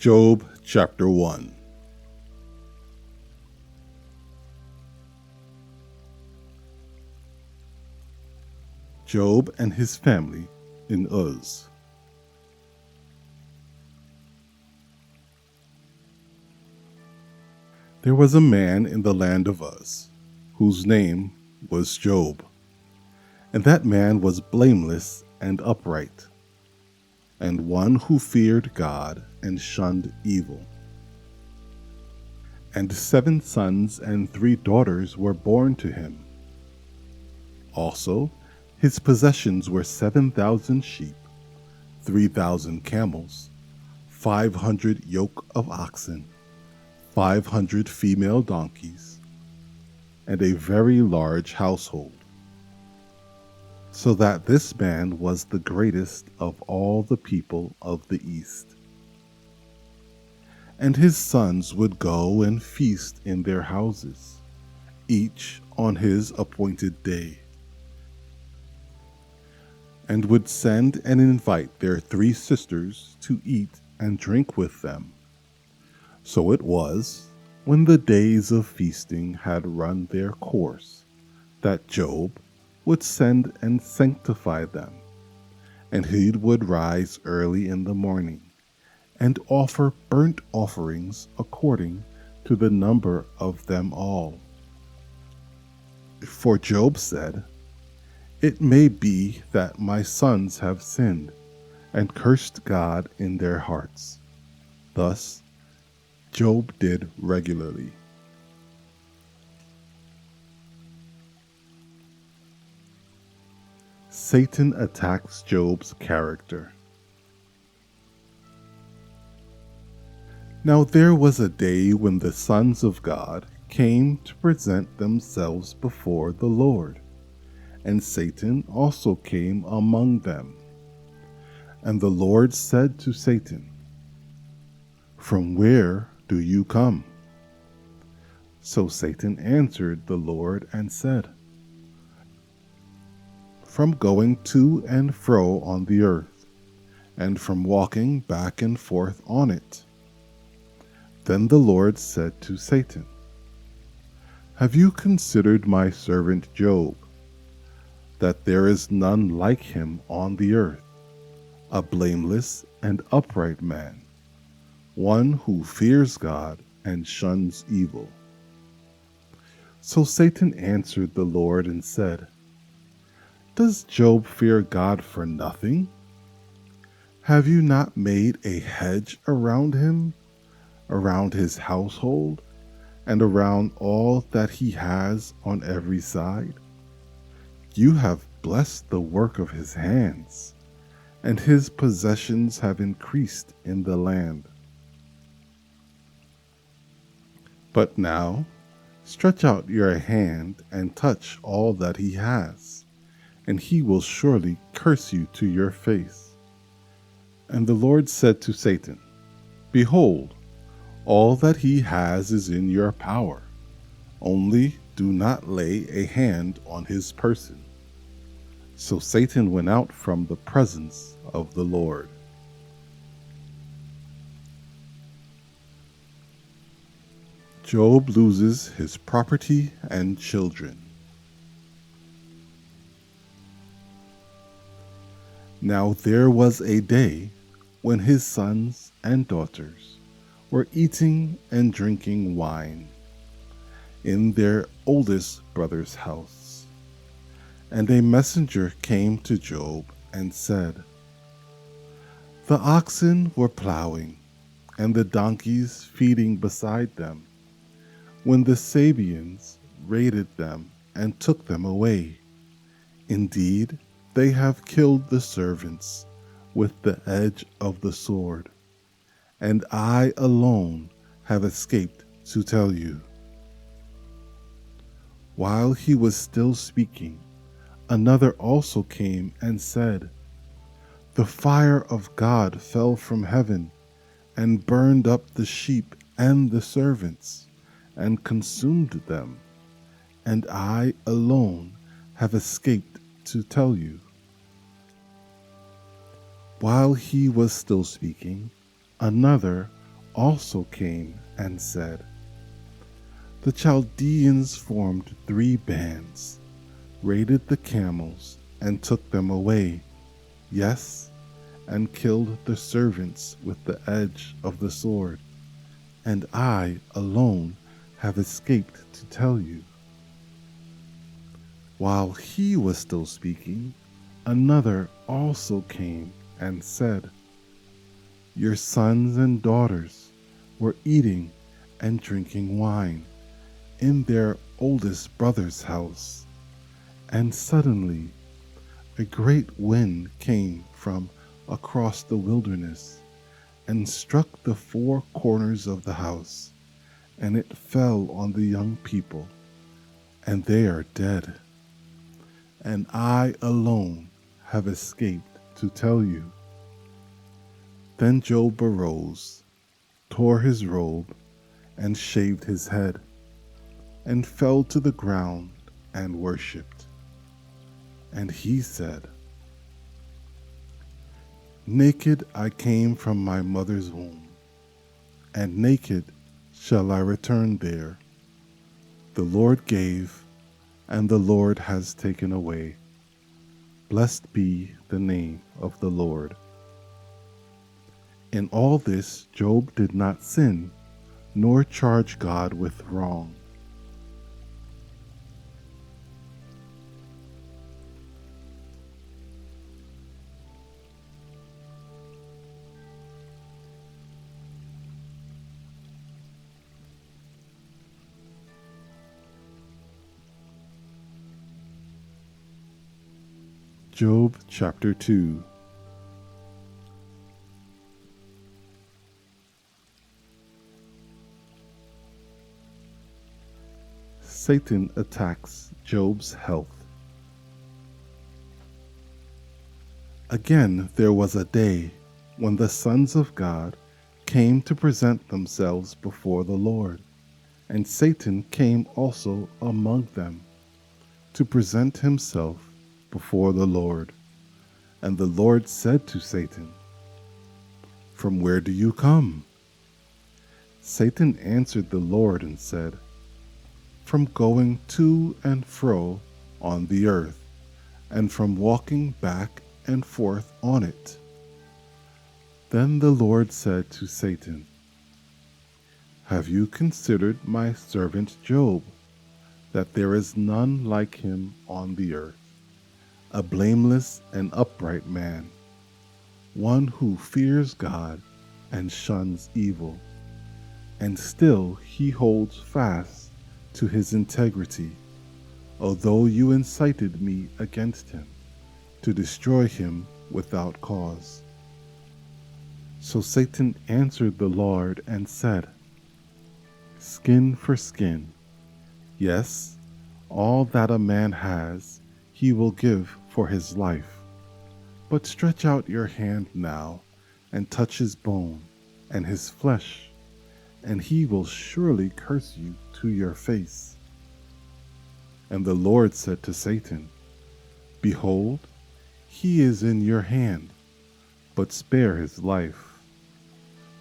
Job chapter 1. Job and his family in Uz. There was a man in the land of Uz, whose name was Job, and that man was blameless and upright, and one who feared God and shunned evil. And 7 sons and 3 daughters were born to him. Also, his possessions were 7,000 sheep, 3,000 camels, 500 yoke of oxen, 500 female donkeys, and a very large household, so that this man was the greatest of all the people of the East. And his sons would go and feast in their houses, each on his appointed day, and would send and invite their 3 sisters to eat and drink with them. So it was, when the days of feasting had run their course, that Job would send and sanctify them, and he would rise early in the morning, and offer burnt offerings according to the number of them all. For Job said, "It may be that my sons have sinned, and cursed God in their hearts." Thus Job did regularly. Satan attacks Job's character. Now there was a day when the sons of God came to present themselves before the Lord, and Satan also came among them. And the Lord said to Satan, "From where do you come?" So Satan answered the Lord and said, "From going to and fro on the earth, and from walking back and forth on it." Then the Lord said to Satan, "Have you considered my servant Job, that there is none like him on the earth, a blameless and upright man, one who fears God and shuns evil?" So Satan answered the Lord and said, "Does Job fear God for nothing? Have you not made a hedge around him, around his household, and around all that he has on every side? You have blessed the work of his hands, and his possessions have increased in the land. But now stretch out your hand and touch all that he has, and he will surely curse you to your face." And the Lord said to Satan, "Behold, all that he has is in your power, only do not lay a hand on his person." So Satan went out from the presence of the Lord. Job loses his property and children. Now there was a day when his sons and daughters were eating and drinking wine in their oldest brother's house. And a messenger came to Job and said, "The oxen were plowing, and the donkeys feeding beside them, when the Sabeans raided them and took them away. Indeed, they have killed the servants with the edge of the sword, and I alone have escaped to tell you." While he was still speaking, another also came and said, "The fire of God fell from heaven and burned up the sheep and the servants and consumed them, and I alone have escaped to tell you." While he was still speaking, another also came and said, "The Chaldeans formed 3 bands, raided the camels, and took them away, yes, and killed the servants with the edge of the sword, and I alone have escaped to tell you." While he was still speaking, another also came and said, "Your sons and daughters were eating and drinking wine in their oldest brother's house, and suddenly a great wind came from across the wilderness and struck the 4 corners of the house, and it fell on the young people, and they are dead. And I alone have escaped to tell you." Then Job arose, tore his robe, and shaved his head, and fell to the ground and worshipped. And he said, "Naked I came from my mother's womb, and naked shall I return there. The Lord gave, and the Lord has taken away. Blessed be the name of the Lord." In all this Job did not sin, nor charge God with wrong. Job chapter 2. Satan attacks Job's health. Again there was a day when the sons of God came to present themselves before the Lord, and Satan came also among them to present himself before the Lord. And the Lord said to Satan, "From where do you come?" Satan answered the Lord and said, "From going to and fro on the earth, and from walking back and forth on it." Then the Lord said to Satan, "Have you considered my servant Job, that there is none like him on the earth, a blameless and upright man, one who fears God and shuns evil, and still he holds fast to his integrity, although you incited me against him, to destroy him without cause." So Satan answered the Lord and said, "Skin for skin, yes, all that a man has he will give for his life. But stretch out your hand now, and touch his bone and his flesh, and he will surely curse you to your face." And the Lord said to Satan, "Behold, he is in your hand, but spare his life."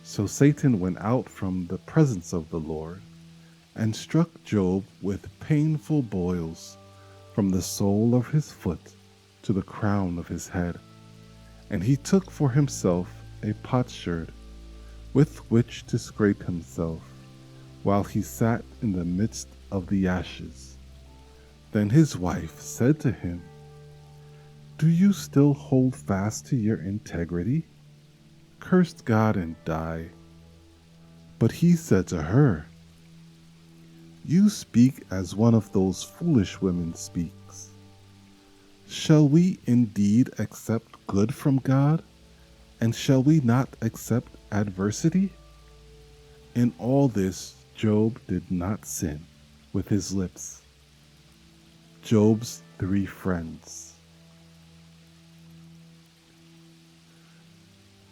So Satan went out from the presence of the Lord, and struck Job with painful boils from the sole of his foot to the crown of his head. And he took for himself a potsherd with which to scrape himself, while he sat in the midst of the ashes. Then his wife said to him, "Do you still hold fast to your integrity? Curse God and die." But he said to her, "You speak as one of those foolish women speaks. Shall we indeed accept good from God, and shall we not accept adversity?" In all this Job did not sin with his lips. Job's 3 friends.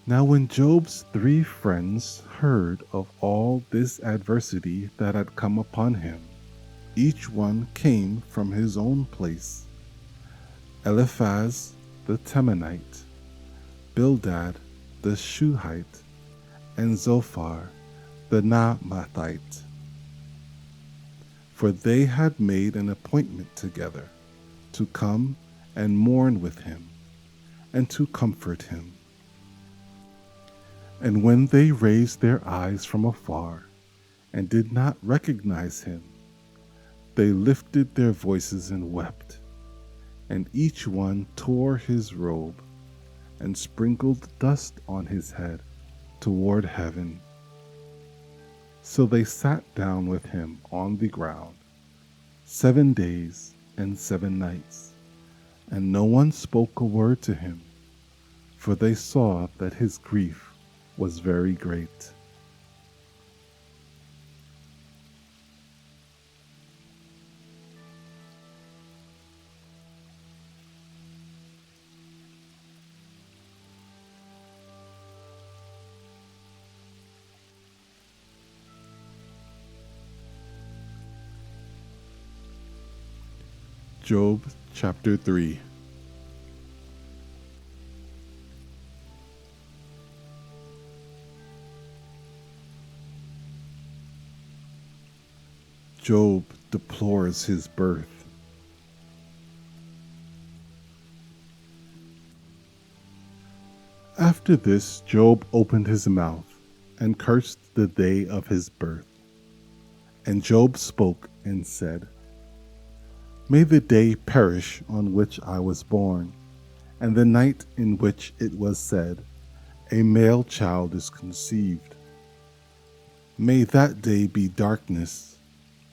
Now when Job's 3 friends heard of all this adversity that had come upon him, each one came from his own place: Eliphaz the Temanite, Bildad the Shuhite, and Zophar the Naamathite, for they had made an appointment together to come and mourn with him and to comfort him. And when they raised their eyes from afar and did not recognize him, they lifted their voices and wept, and each one tore his robe and sprinkled dust on his head toward heaven. So they sat down with him on the ground 7 days and 7 nights, and no one spoke a word to him, for they saw that his grief was very great. Job chapter 3. Job deplores his birth. After this, Job opened his mouth and cursed the day of his birth. And Job spoke and said, May the day perish on which I was born, and the night in which it was said, A male child is conceived. May that day be darkness.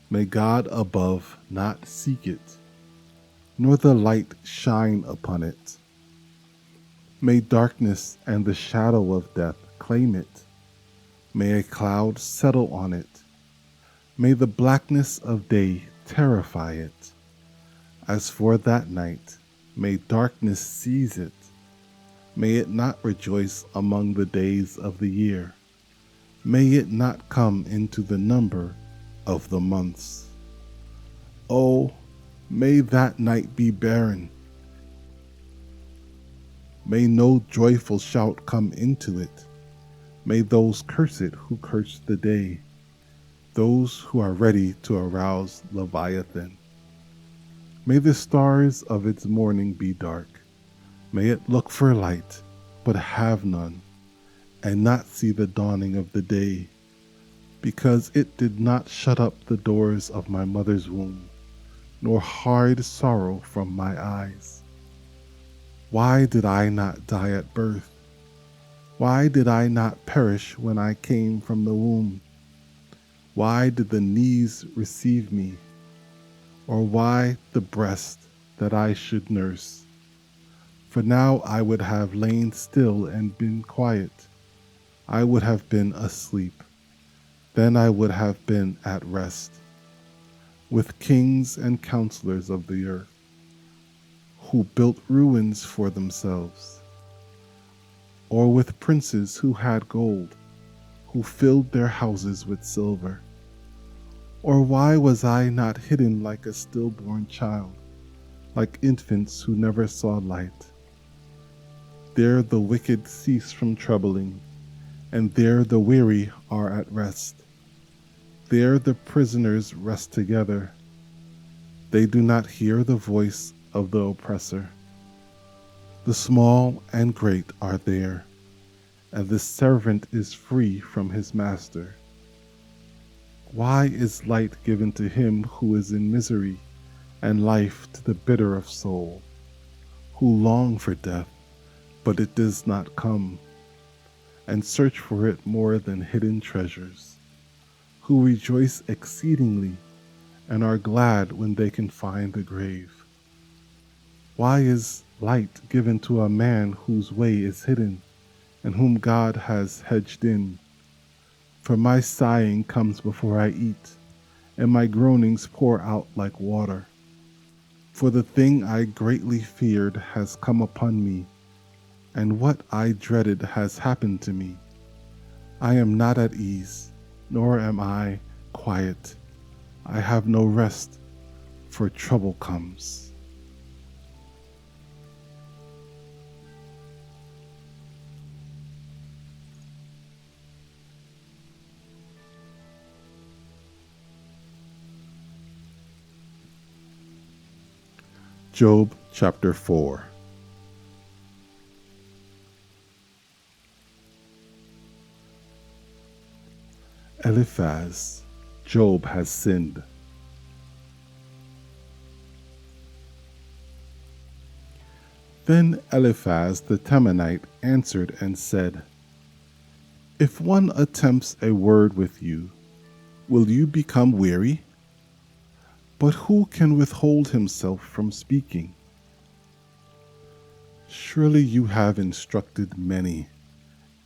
May God above not seek it, nor the light shine upon it. May darkness and the shadow of death claim it. May a cloud settle on it. May the blackness of day terrify it. As for that night, may darkness seize it. May it not rejoice among the days of the year. May it not come into the number of the months. Oh, may that night be barren. May no joyful shout come into it. May those curse it who curse the day, those who are ready to arouse Leviathan. May the stars of its morning be dark. May it look for light, but have none, and not see the dawning of the day, because it did not shut up the doors of my mother's womb, nor hide sorrow from my eyes. Why did I not die at birth? Why did I not perish when I came from the womb? Why did the knees receive me? Or why the breast that I should nurse? For now I would have lain still and been quiet. I would have been asleep. Then I would have been at rest with kings and counselors of the earth, who built ruins for themselves, or with princes who had gold, who filled their houses with silver. Or why was I not hidden like a stillborn child, like infants who never saw light? There the wicked cease from troubling, and there the weary are at rest. There the prisoners rest together. They do not hear the voice of the oppressor. The small and great are there, and the servant is free from his master. Why is light given to him who is in misery, and life to the bitter of soul, who long for death, but it does not come, and search for it more than hidden treasures, who rejoice exceedingly and are glad when they can find the grave? Why is light given to a man whose way is hidden, and whom God has hedged in? For my sighing comes before I eat, and my groanings pour out like water. For the thing I greatly feared has come upon me, and what I dreaded has happened to me. I am not at ease, nor am I quiet. I have no rest, for trouble comes. Job chapter 4. Eliphaz, Job has sinned. Then Eliphaz the Temanite answered and said, If one attempts a word with you, will you become weary? But who can withhold himself from speaking? Surely you have instructed many,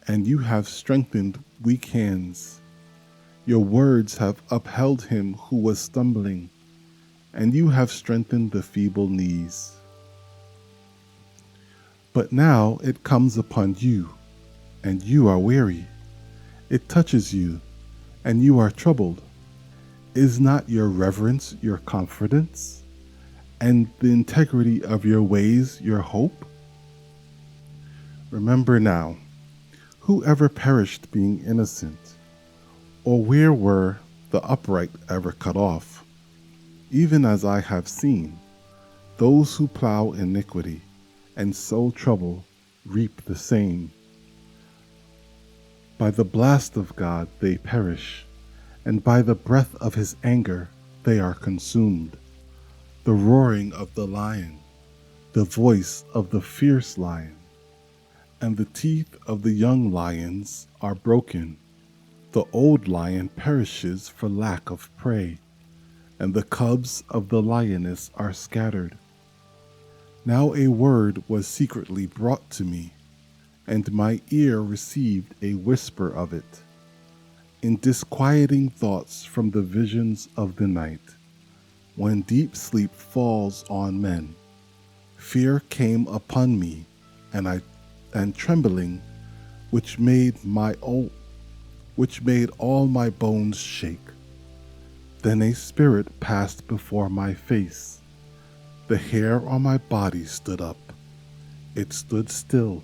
and you have strengthened weak hands. Your words have upheld him who was stumbling, and you have strengthened the feeble knees. But now it comes upon you, and you are weary. It touches you, and you are troubled. Is not your reverence your confidence, and the integrity of your ways your hope? Remember now, who ever perished being innocent? Or where were the upright ever cut off? Even as I have seen, those who plow iniquity and sow trouble reap the same. By the blast of God they perish, and by the breath of his anger they are consumed. The roaring of the lion, the voice of the fierce lion, and the teeth of the young lions are broken. The old lion perishes for lack of prey, and the cubs of the lioness are scattered. Now a word was secretly brought to me, and my ear received a whisper of it. In disquieting thoughts from the visions of the night, when deep sleep falls on men, fear came upon me, and trembling, which made all my bones shake. Then a spirit passed before my face. The hair on my body stood up. It stood still,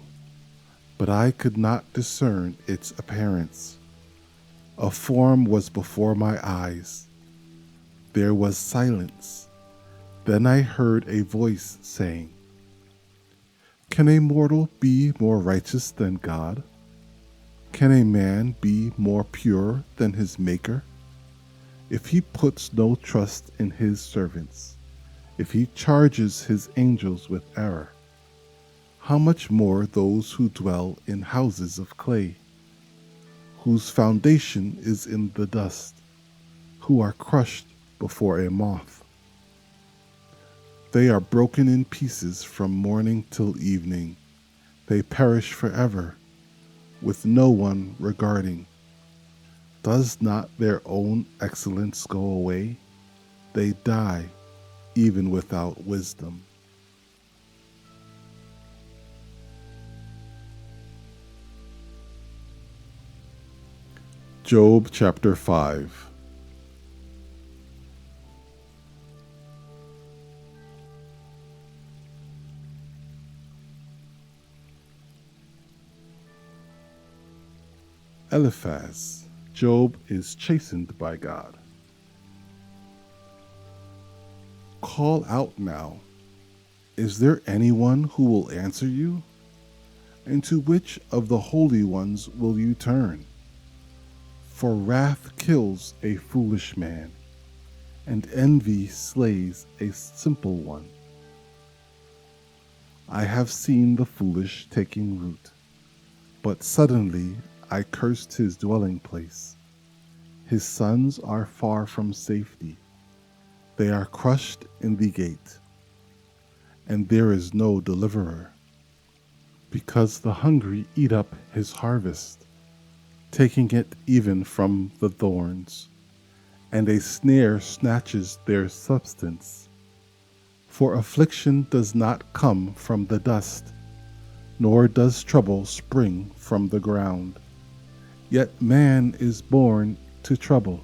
but I could not discern its appearance. A form was before my eyes. There was silence. Then I heard a voice saying, Can a mortal be more righteous than God? Can a man be more pure than his Maker? If he puts no trust in his servants, if he charges his angels with error, how much more those who dwell in houses of clay, whose foundation is in the dust, who are crushed before a moth. They are broken in pieces from morning till evening. They perish forever, with no one regarding. Does not their own excellence go away? They die, even without wisdom. Job chapter 5. Eliphaz, Job is chastened by God. Call out now. Is there anyone who will answer you? And to which of the holy ones will you turn? For wrath kills a foolish man, and envy slays a simple one. I have seen the foolish taking root, but suddenly I cursed his dwelling place. His sons are far from safety. They are crushed in the gate, and there is no deliverer, because the hungry eat up his harvest, taking it even from the thorns, and a snare snatches their substance. For affliction does not come from the dust, nor does trouble spring from the ground. Yet man is born to trouble,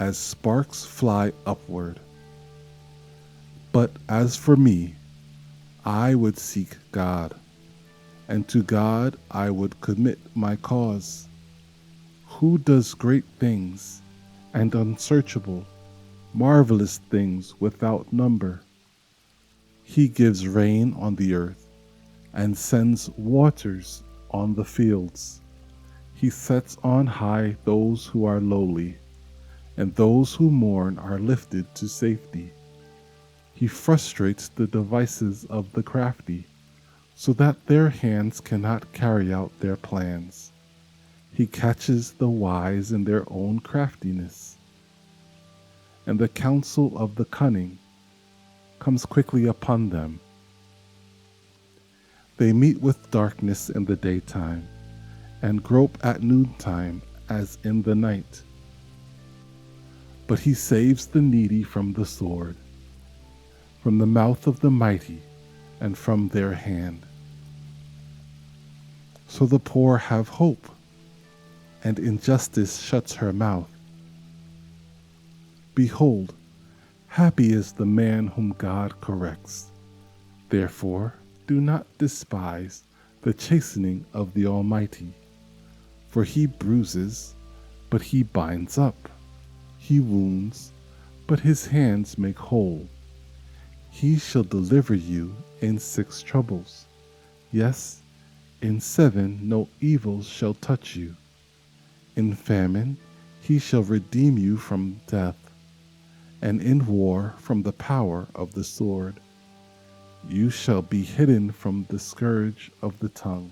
as sparks fly upward. But as for me, I would seek God, and to God I would commit my cause, who does great things and unsearchable, marvelous things without number. He gives rain on the earth and sends waters on the fields. He sets on high those who are lowly, and those who mourn are lifted to safety. He frustrates the devices of the crafty, so that their hands cannot carry out their plans. He catches the wise in their own craftiness, and the counsel of the cunning comes quickly upon them. They meet with darkness in the daytime, and grope at noontime as in the night. But he saves the needy from the sword, from the mouth of the mighty, and from their hand. So the poor have hope, and injustice shuts her mouth. Behold, happy is the man whom God corrects. Therefore, do not despise the chastening of the Almighty, for he bruises, but he binds up. He wounds, but his hands make whole. He shall deliver you in 6 troubles. Yes, in 7 no evil shall touch you. In famine he shall redeem you from death, and in war from the power of the sword. You shall be hidden from the scourge of the tongue,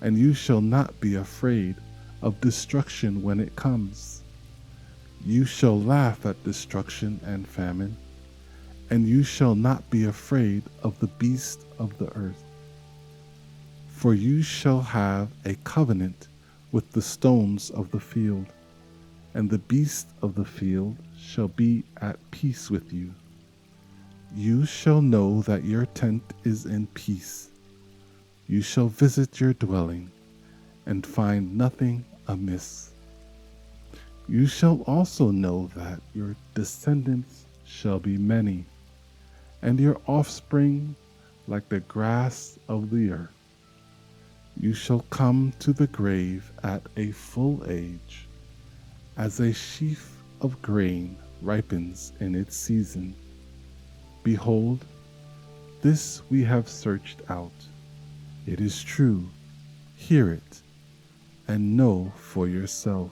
and you shall not be afraid of destruction when it comes. You shall laugh at destruction and famine, and you shall not be afraid of the beast of the earth. For you shall have a covenant with the stones of the field, and the beasts of the field shall be at peace with you. You shall know that your tent is in peace. You shall visit your dwelling, and find nothing amiss. You shall also know that your descendants shall be many, and your offspring like the grass of the earth. You shall come to the grave at a full age, as a sheaf of grain ripens in its season. Behold, this we have searched out. It is true. Hear it, and know for yourself.